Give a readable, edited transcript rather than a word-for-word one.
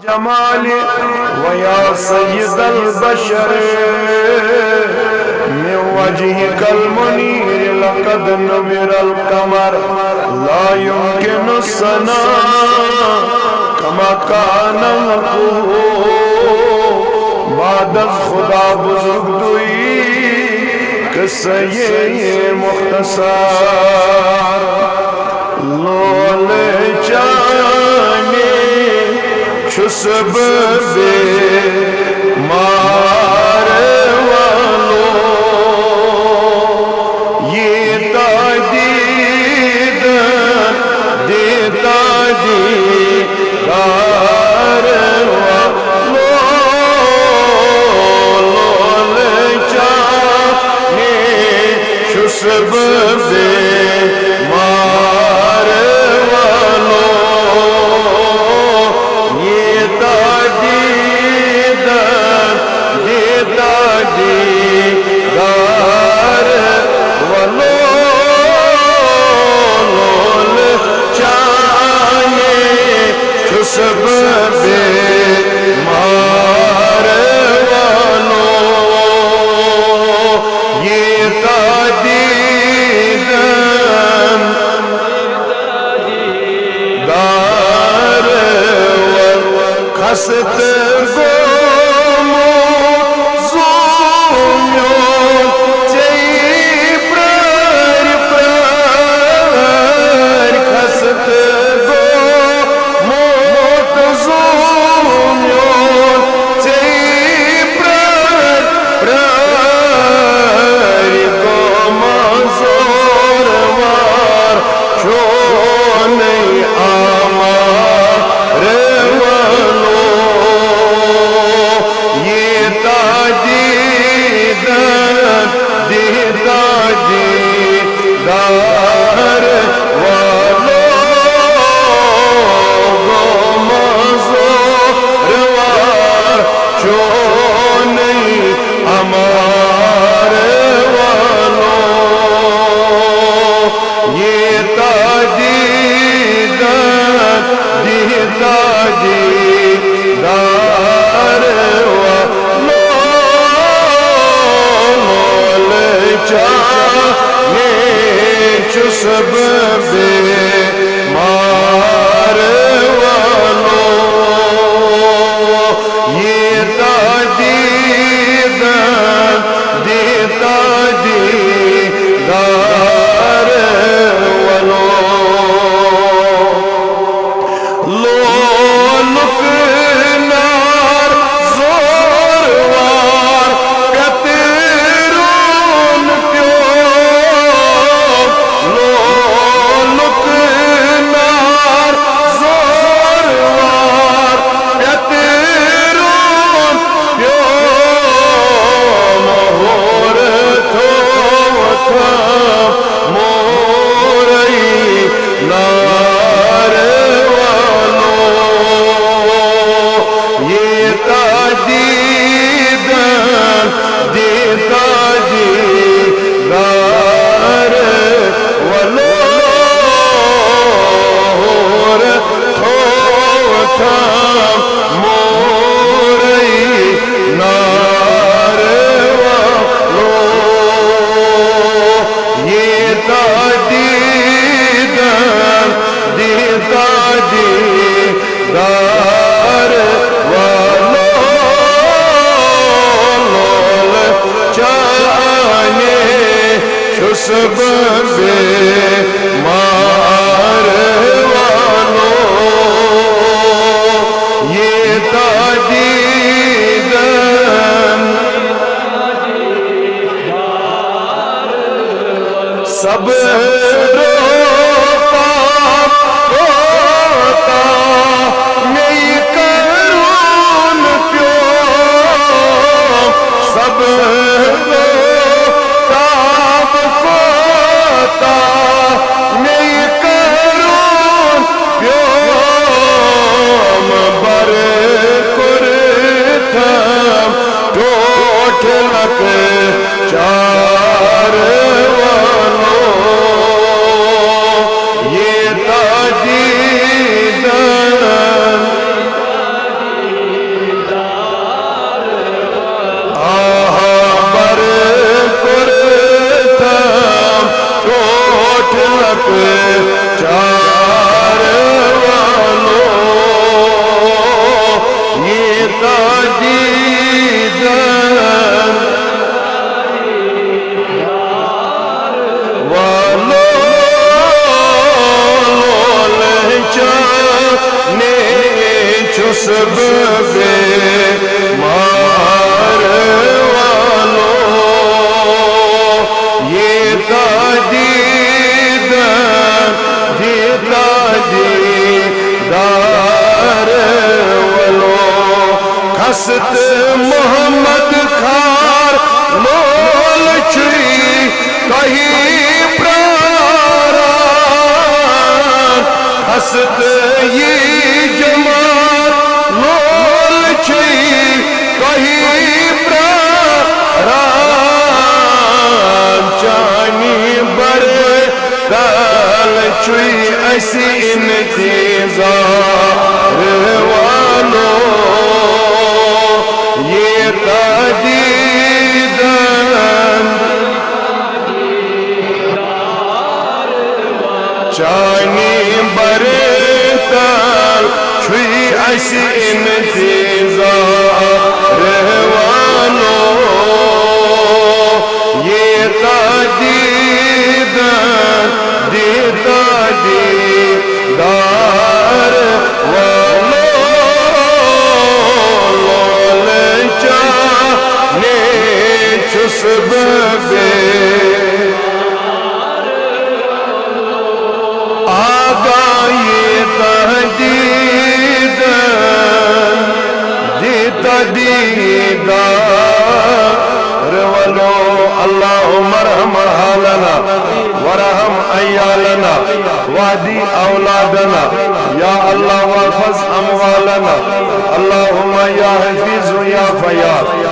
जमाली वया सय्यदल बशर मिन वजहिकल मुनीर लक़द नुविरल कमर ला युमकिनु सना कमा काना बादस खुदा बुजुर्ग दुई किस्सा ये मुख्तसर लोल जाने छुस बे मार वालो ये तादीद देता दीदार वालो लोल जाने छुस बे मार वालो ये तादीद देता दीदार वालो लोल चाहे छुस बे मार वालो ये तादीद दार खसत गोमो ज़ोम्यो चई प्रार प्रार खसत गोमो ज़ोम्यो चई प्रार प्रार गोमा ज़ोरवार छोने आमा रे वालो छुसब बेमार वालो ये दीदार वालो खसत मोहम्मद खार लोल छुई कहीं प्राण खसत ये जमात लोल छुई कहीं प्राण चानी बड़े दाल छुई ऐसी इंतजार वालो ये दीदार चानी बड़े दाल छुई ऐसी इंतजार वालो ये दीदार वालो लोल चाने छुसब आगा ये दीदार वालो अल्लाहुम्मा रहम हालना वरहम अय्यालना वादी औलादना या अल्लाह वहफ़ज़ अमवालना अल्लाहुम्मा या हफीज़ या फ़य्याज़